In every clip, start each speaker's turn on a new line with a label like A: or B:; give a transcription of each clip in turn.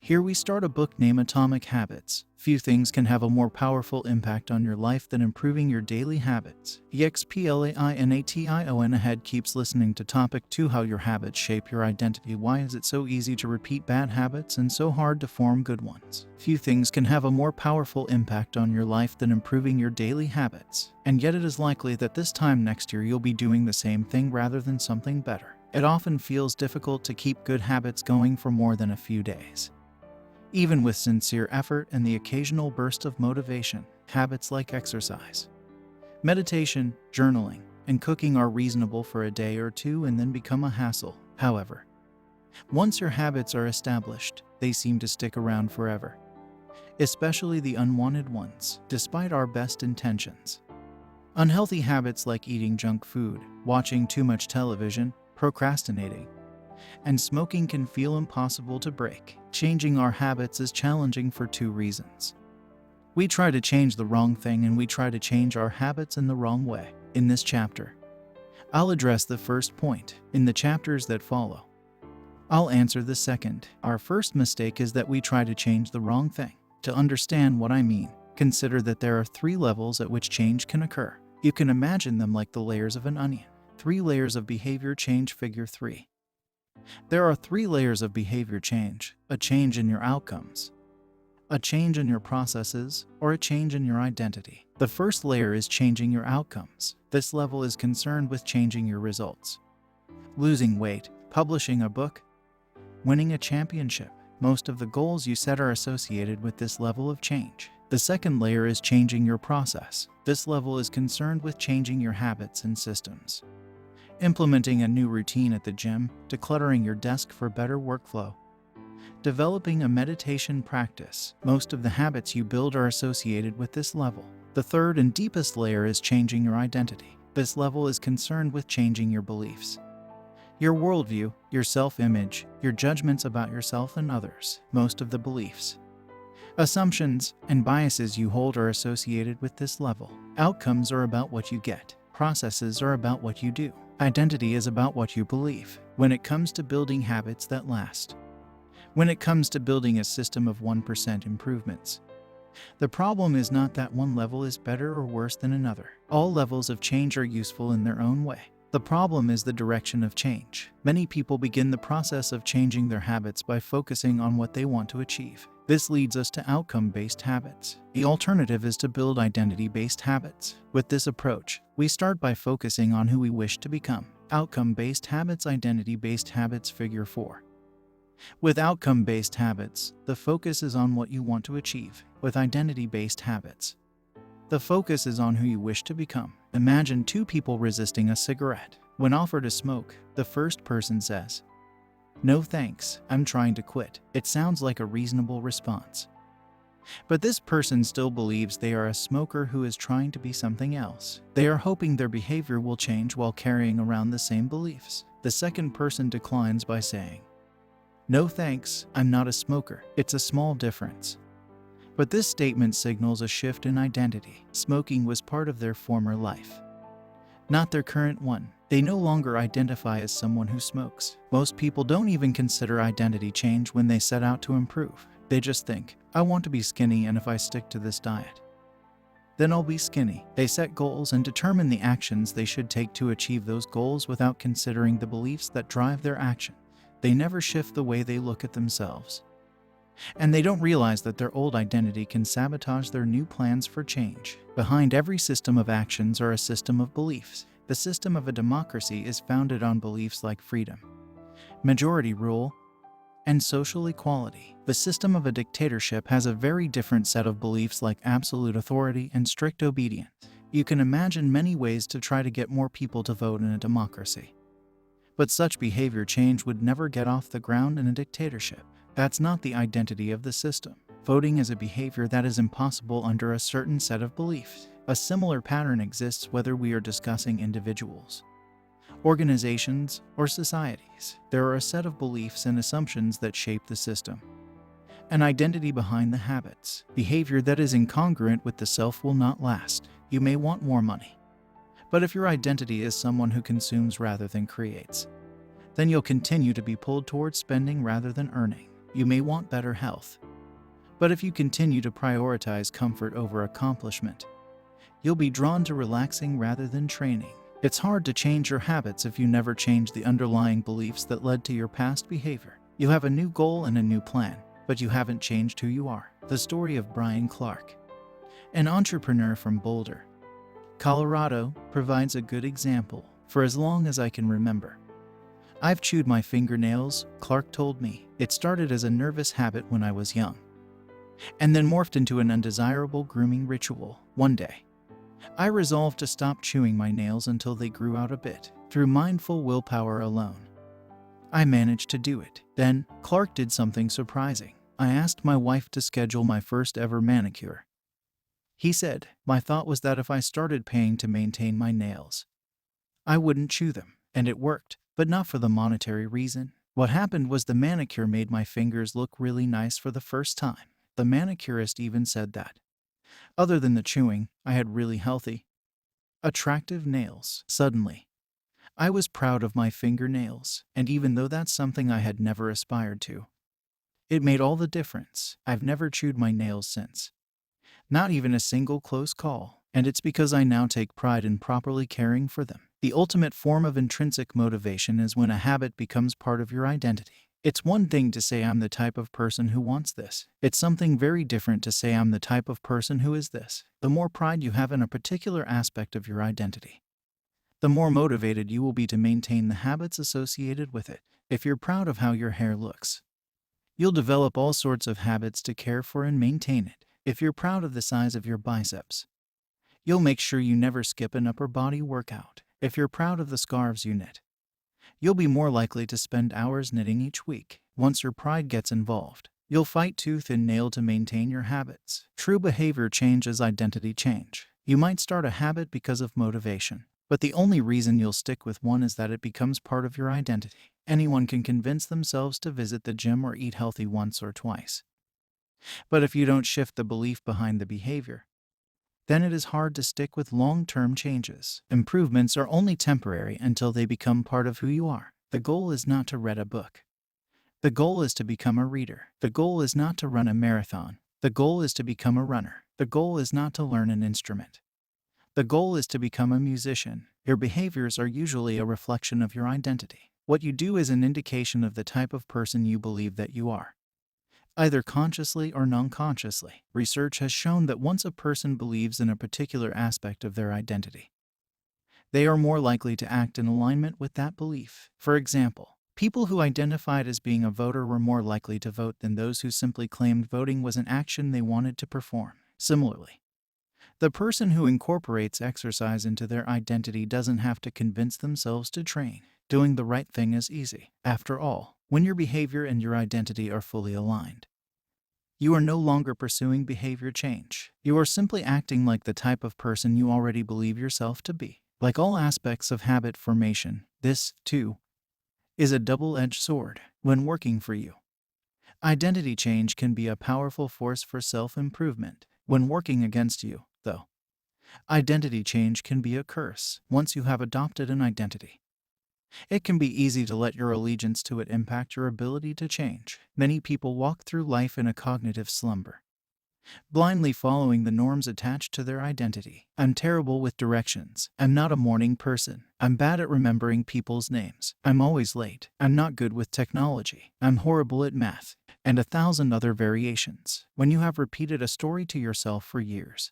A: Here we start a book named Atomic Habits. Few things can have a more powerful impact on your life than improving your daily habits. EXPLAINATION ahead keeps listening to Topic 2: How your habits shape your identity. Why is it so easy to repeat bad habits and so hard to form good ones? Few things can have a more powerful impact on your life than improving your daily habits. And yet it is likely that this time next year you'll be doing the same thing rather than something better. It often feels difficult to keep good habits going for more than a few days. Even with sincere effort and the occasional burst of motivation, habits like exercise, meditation, journaling, and cooking are reasonable for a day or two and then become a hassle. However, once your habits are established, they seem to stick around forever, especially the unwanted ones, despite our best intentions. Unhealthy habits like eating junk food, watching too much television, procrastinating, and smoking can feel impossible to break. Changing our habits is challenging for two reasons. We try to change the wrong thing and we try to change our habits in the wrong way. In this chapter, I'll address the first point. In the chapters that follow, I'll answer the second. Our first mistake is that we try to change the wrong thing. To understand what I mean, consider that there are 3 levels at which change can occur. You can imagine them like the layers of an onion. 3 layers of behavior change. Figure 3. There are 3 layers of behavior change: a change in your outcomes, a change in your processes, or a change in your identity. The first layer is changing your outcomes. This level is concerned with changing your results. Losing weight, publishing a book, winning a championship. Most of the goals you set are associated with this level of change. The second layer is changing your process. This level is concerned with changing your habits and systems. Implementing a new routine at the gym, decluttering your desk for better workflow, developing a meditation practice. Most of the habits you build are associated with this level. The third and deepest layer is changing your identity. This level is concerned with changing your beliefs, your worldview, your self-image, your judgments about yourself and others. Most of the beliefs, assumptions, and biases you hold are associated with this level. Outcomes are about what you get. Processes are about what you do. Identity is about what you believe. When it comes to building habits that last, when it comes to building a system of 1% improvements, the problem is not that one level is better or worse than another. All levels of change are useful in their own way. The problem is the direction of change. Many people begin the process of changing their habits by focusing on what they want to achieve. This leads us to outcome-based habits. The alternative is to build identity-based habits. With this approach, we start by focusing on who we wish to become. Outcome-based habits, identity-based habits. Figure 4. With outcome-based habits, the focus is on what you want to achieve. With identity-based habits, the focus is on who you wish to become. Imagine 2 people resisting a cigarette. When offered a smoke, the first person says, "No thanks, I'm trying to quit." It sounds like a reasonable response. But this person still believes they are a smoker who is trying to be something else. They are hoping their behavior will change while carrying around the same beliefs. The second person declines by saying, "No thanks, I'm not a smoker." It's a small difference, but this statement signals a shift in identity. Smoking was part of their former life, not their current one. They no longer identify as someone who smokes. Most people don't even consider identity change when they set out to improve. They just think, "I want to be skinny, and if I stick to this diet, then I'll be skinny." They set goals and determine the actions they should take to achieve those goals without considering the beliefs that drive their action. They never shift the way they look at themselves, and they don't realize that their old identity can sabotage their new plans for change. Behind every system of actions are a system of beliefs. The system of a democracy is founded on beliefs like freedom, majority rule, and social equality. The system of a dictatorship has a very different set of beliefs like absolute authority and strict obedience. You can imagine many ways to try to get more people to vote in a democracy, but such behavior change would never get off the ground in a dictatorship. That's not the identity of the system. Voting is a behavior that is impossible under a certain set of beliefs. A similar pattern exists whether we are discussing individuals, organizations, or societies. There are a set of beliefs and assumptions that shape the system. An identity behind the habits. Behavior that is incongruent with the self will not last. You may want more money, but if your identity is someone who consumes rather than creates, then you'll continue to be pulled towards spending rather than earning. You may want better health. But if you continue to prioritize comfort over accomplishment, you'll be drawn to relaxing rather than training. It's hard to change your habits if you never change the underlying beliefs that led to your past behavior. You have a new goal and a new plan, but you haven't changed who you are. The story of Brian Clark, an entrepreneur from Boulder, Colorado, provides a good example. For as long as I can remember, I've chewed my fingernails, Clark told me. It started as a nervous habit when I was young, and then morphed into an undesirable grooming ritual. One day, I resolved to stop chewing my nails until they grew out a bit. Through mindful willpower alone, I managed to do it. Then, Clark did something surprising. I asked my wife to schedule my first ever manicure. He said, my thought was that if I started paying to maintain my nails, I wouldn't chew them. And it worked, but not for the monetary reason. What happened was the manicure made my fingers look really nice for the first time. The manicurist even said that, other than the chewing, I had really healthy, attractive nails. Suddenly, I was proud of my fingernails, and even though that's something I had never aspired to, it made all the difference. I've never chewed my nails since. Not even a single close call. And it's because I now take pride in properly caring for them. The ultimate form of intrinsic motivation is when a habit becomes part of your identity. It's one thing to say I'm the type of person who wants this. It's something very different to say I'm the type of person who is this. The more pride you have in a particular aspect of your identity, the more motivated you will be to maintain the habits associated with it. If you're proud of how your hair looks, you'll develop all sorts of habits to care for and maintain it. If you're proud of the size of your biceps, you'll make sure you never skip an upper body workout. If you're proud of the scarves you knit, you'll be more likely to spend hours knitting each week. Once your pride gets involved, you'll fight tooth and nail to maintain your habits. True behavior change is identity change. You might start a habit because of motivation, but the only reason you'll stick with one is that it becomes part of your identity. Anyone can convince themselves to visit the gym or eat healthy once or twice. But if you don't shift the belief behind the behavior, then it is hard to stick with long-term changes. Improvements are only temporary until they become part of who you are. The goal is not to read a book. The goal is to become a reader. The goal is not to run a marathon. The goal is to become a runner. The goal is not to learn an instrument. The goal is to become a musician. Your behaviors are usually a reflection of your identity. What you do is an indication of the type of person you believe that you are, either consciously or non-consciously. Research has shown that once a person believes in a particular aspect of their identity, they are more likely to act in alignment with that belief. For example, people who identified as being a voter were more likely to vote than those who simply claimed voting was an action they wanted to perform. Similarly, the person who incorporates exercise into their identity doesn't have to convince themselves to train. Doing the right thing is easy. After all, when your behavior and your identity are fully aligned, you are no longer pursuing behavior change. You are simply acting like the type of person you already believe yourself to be. Like all aspects of habit formation, this, too, is a double-edged sword. When working for you, identity change can be a powerful force for self-improvement. When working against you, though, identity change can be a curse. Once you have adopted an identity, it can be easy to let your allegiance to it impact your ability to change. Many people walk through life in a cognitive slumber, blindly following the norms attached to their identity. I'm terrible with directions. I'm not a morning person. I'm bad at remembering people's names. I'm always late. I'm not good with technology. I'm horrible at math. And 1,000 other variations. When you have repeated a story to yourself for years,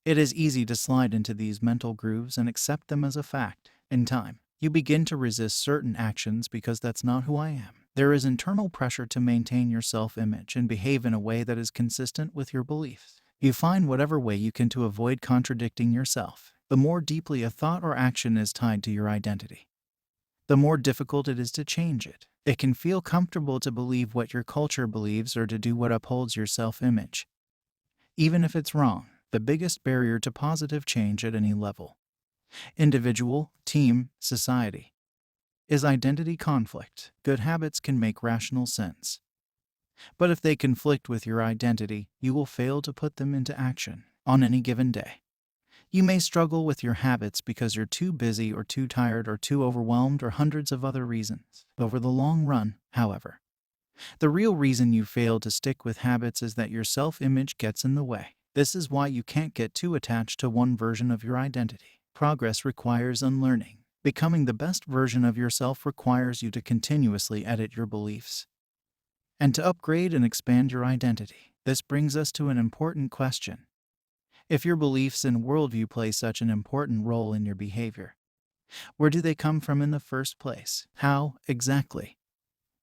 A: it is easy to slide into these mental grooves and accept them as a fact. In time, you begin to resist certain actions because that's not who I am. There is internal pressure to maintain your self-image and behave in a way that is consistent with your beliefs. You find whatever way you can to avoid contradicting yourself. The more deeply a thought or action is tied to your identity, the more difficult it is to change it. It can feel comfortable to believe what your culture believes or to do what upholds your self-image, even if it's wrong. The biggest barrier to positive change at any level, individual, team, society, is identity conflict. Good habits can make rational sense, but if they conflict with your identity, you will fail to put them into action. On any given day, you may struggle with your habits because you're too busy or too tired or too overwhelmed or hundreds of other reasons. Over the long run, however, The real reason you fail to stick with habits is that your self-image gets in the way. This is why you can't get too attached to one version of your identity. Progress requires unlearning. Becoming the best version of yourself requires you to continuously edit your beliefs and to upgrade and expand your identity. This brings us to an important question. If your beliefs and worldview play such an important role in your behavior, where do they come from in the first place? How, exactly,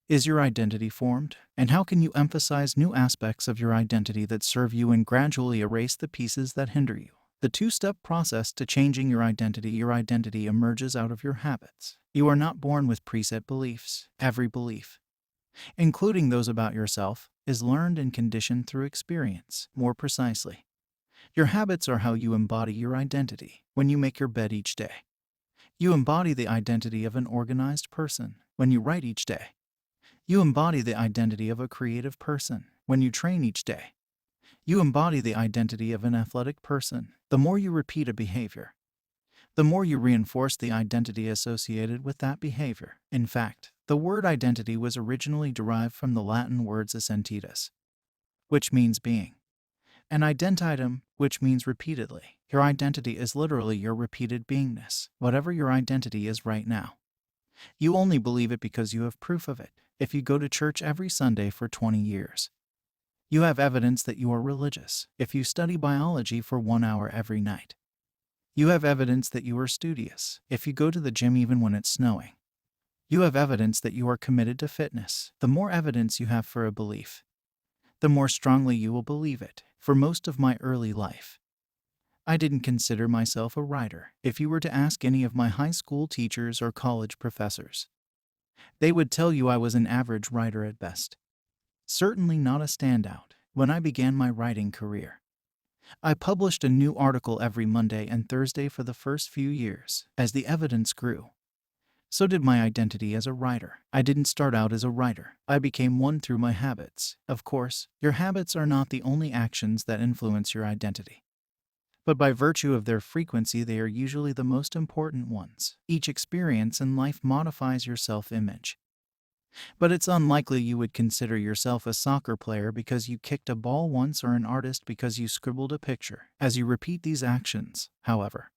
A: is your identity formed? And how can you emphasize new aspects of your identity that serve you and gradually erase the pieces that hinder you? The two-step process to changing your identity emerges out of your habits. You are not born with preset beliefs. Every belief, including those about yourself, is learned and conditioned through experience. More precisely, your habits are how you embody your identity. When you make your bed each day, you embody the identity of an organized person. When you write each day, you embody the identity of a creative person. When you train each day, you embody the identity of an athletic person. The more you repeat a behavior, the more you reinforce the identity associated with that behavior. In fact, the word identity was originally derived from the Latin words essentitas, which means being, and identitum, which means repeatedly. Your identity is literally your repeated beingness. Whatever your identity is right now, you only believe it because you have proof of it. If you go to church every Sunday for 20 years, you have evidence that you are religious. If you study biology for 1 hour every night, you have evidence that you are studious. If you go to the gym even when it's snowing, you have evidence that you are committed to fitness. The more evidence you have for a belief, the more strongly you will believe it. For most of my early life, I didn't consider myself a writer. If you were to ask any of my high school teachers or college professors, they would tell you I was an average writer at best. Certainly not a standout. When I began my writing career, I published a new article every Monday and Thursday for the first few years. As the evidence grew, so did my identity as a writer. I didn't start out as a writer. I became one through my habits. Of course, your habits are not the only actions that influence your identity, but by virtue of their frequency, they are usually the most important ones. Each experience in life modifies your self-image, but it's unlikely you would consider yourself a soccer player because you kicked a ball once or an artist because you scribbled a picture. As you repeat these actions, however,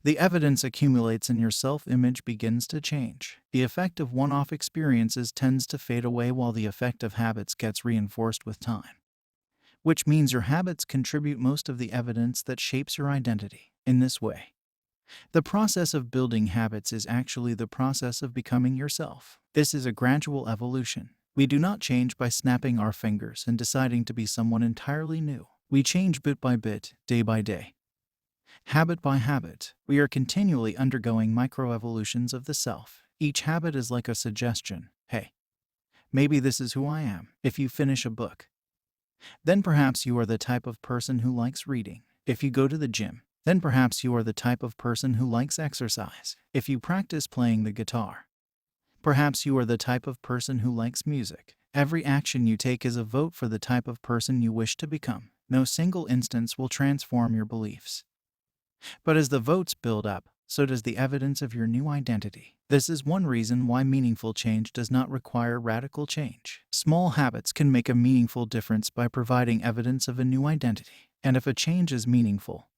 A: the evidence accumulates and your self-image begins to change. The effect of one-off experiences tends to fade away while the effect of habits gets reinforced with time, which means your habits contribute most of the evidence that shapes your identity. In this way, the process of building habits is actually the process of becoming yourself. This is a gradual evolution. We do not change by snapping our fingers and deciding to be someone entirely new. We change bit by bit, day by day, habit by habit. We are continually undergoing microevolutions of the self. Each habit is like a suggestion. Hey, maybe this is who I am. If you finish a book, then perhaps you are the type of person who likes reading. If you go to the gym, then perhaps you are the type of person who likes exercise. If you practice playing the guitar, perhaps you are the type of person who likes music. Every action you take is a vote for the type of person you wish to become. No single instance will transform your beliefs, but as the votes build up, so does the evidence of your new identity. This is one reason why meaningful change does not require radical change. Small habits can make a meaningful difference by providing evidence of a new identity. And if a change is meaningful,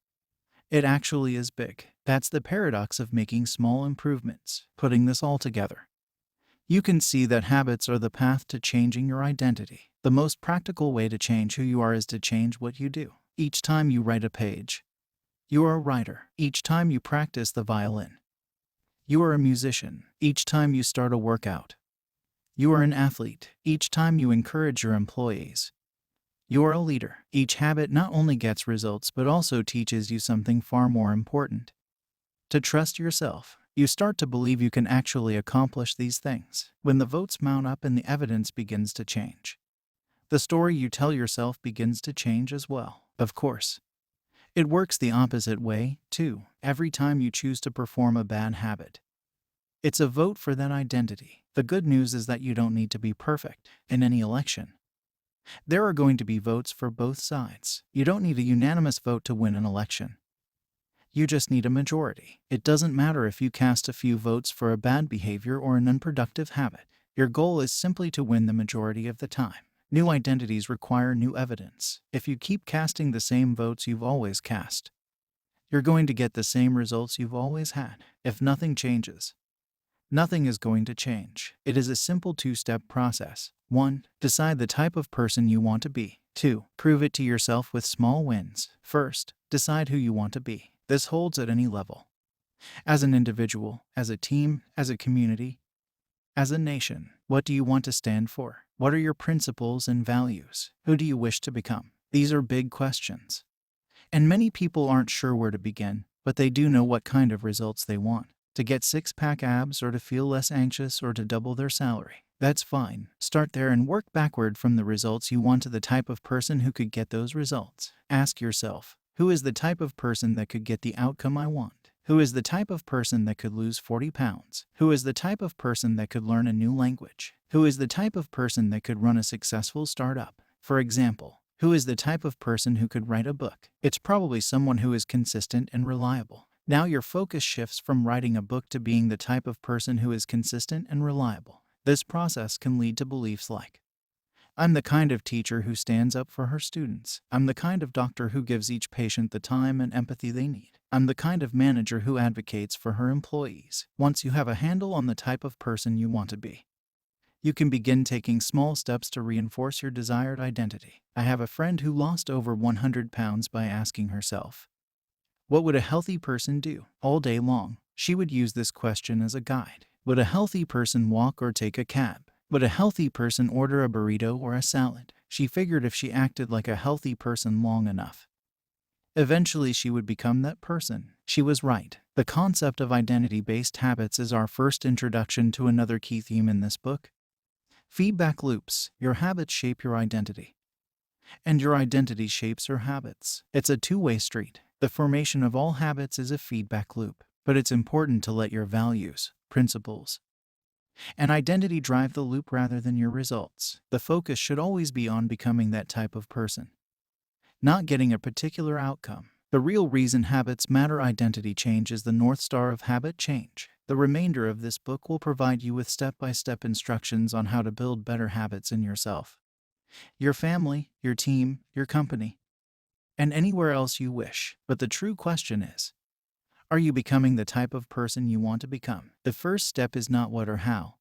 A: it actually is big. That's the paradox of making small improvements. Putting this all together, you can see that habits are the path to changing your identity. The most practical way to change who you are is to change what you do. Each time you write a page, you are a writer. Each time you practice the violin, you are a musician. Each time you start a workout, you are an athlete. Each time you encourage your employees, you are a leader. Each habit not only gets results but also teaches you something far more important: to trust yourself. You start to believe you can actually accomplish these things. When the votes mount up and the evidence begins to change, the story you tell yourself begins to change as well. Of course, it works the opposite way, too. Every time you choose to perform a bad habit, it's a vote for that identity. The good news is that you don't need to be perfect in any election. There are going to be votes for both sides. You don't need a unanimous vote to win an election. You just need a majority. It doesn't matter if you cast a few votes for a bad behavior or an unproductive habit. Your goal is simply to win the majority of the time. New identities require new evidence. If you keep casting the same votes you've always cast, you're going to get the same results you've always had. If nothing changes, nothing is going to change. It is a simple two-step process. 1. Decide the type of person you want to be. 2. Prove it to yourself with small wins. First, decide who you want to be. This holds at any level. As an individual, as a team, as a community, as a nation. What do you want to stand for? What are your principles and values? Who do you wish to become? These are big questions. And many people aren't sure where to begin, but they do know what kind of results they want. To get six-pack abs, or to feel less anxious, or to double their salary. That's fine. Start there and work backward from the results you want to the type of person who could get those results. Ask yourself, who is the type of person that could get the outcome I want? Who is the type of person that could lose 40 pounds? Who is the type of person that could learn a new language? Who is the type of person that could run a successful startup? For example, who is the type of person who could write a book? It's probably someone who is consistent and reliable. Now your focus shifts from writing a book to being the type of person who is consistent and reliable. This process can lead to beliefs like, I'm the kind of teacher who stands up for her students. I'm the kind of doctor who gives each patient the time and empathy they need. I'm the kind of manager who advocates for her employees. Once you have a handle on the type of person you want to be, you can begin taking small steps to reinforce your desired identity. I have a friend who lost over 100 pounds by asking herself, what would a healthy person do? All day long, she would use this question as a guide. Would a healthy person walk or take a cab? Would a healthy person order a burrito or a salad? She figured if she acted like a healthy person long enough, eventually she would become that person. She was right. The concept of identity-based habits is our first introduction to another key theme in this book. Feedback loops. Your habits shape your identity, and your identity shapes your habits. It's a two-way street. The formation of all habits is a feedback loop, but it's important to let your values, principles, and identity drive the loop rather than your results. The focus should always be on becoming that type of person, not getting a particular outcome. The real reason habits matter. Identity change is the North Star of habit change. The remainder of this book will provide you with step-by-step instructions on how to build better habits in yourself, your family, your team, your company, and anywhere else you wish. But the true question is, are you becoming the type of person you want to become? The first step is not what or how,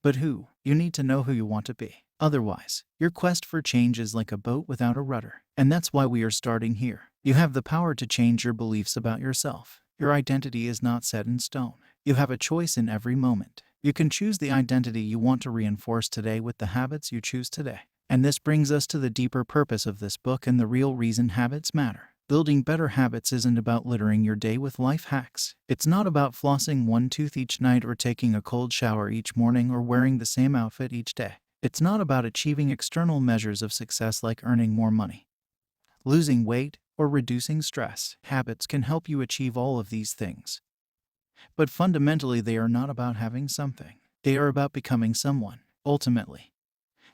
A: but who. You need to know who you want to be. Otherwise, your quest for change is like a boat without a rudder. And that's why we are starting here. You have the power to change your beliefs about yourself. Your identity is not set in stone. You have a choice in every moment. You can choose the identity you want to reinforce today with the habits you choose today. And this brings us to the deeper purpose of this book and the real reason habits matter. Building better habits isn't about littering your day with life hacks. It's not about flossing one tooth each night or taking a cold shower each morning or wearing the same outfit each day. It's not about achieving external measures of success like earning more money, losing weight, or reducing stress. Habits can help you achieve all of these things. But fundamentally, they are not about having something. They are about becoming someone. Ultimately,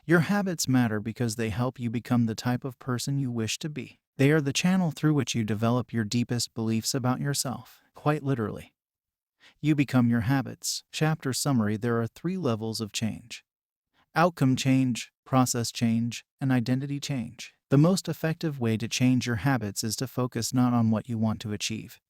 A: your habits matter because they help you become the type of person you wish to be. They are the channel through which you develop your deepest beliefs about yourself. Quite literally, you become your habits. Chapter summary. There are 3 levels of change: outcome change, process change, and identity change. The most effective way to change your habits is to focus not on what you want to achieve,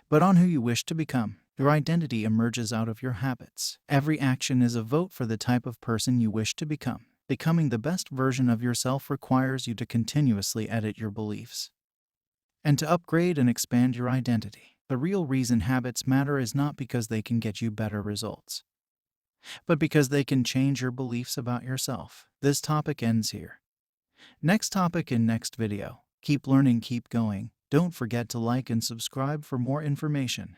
A: but on who you wish to become. Your identity emerges out of your habits. Every action is a vote for the type of person you wish to become. Becoming the best version of yourself requires you to continuously edit your beliefs and to upgrade and expand your identity. The real reason habits matter is not because they can get you better results, but because they can change your beliefs about yourself. This topic ends here. Next topic in next video. Keep learning, keep going. Don't forget to like and subscribe for more information.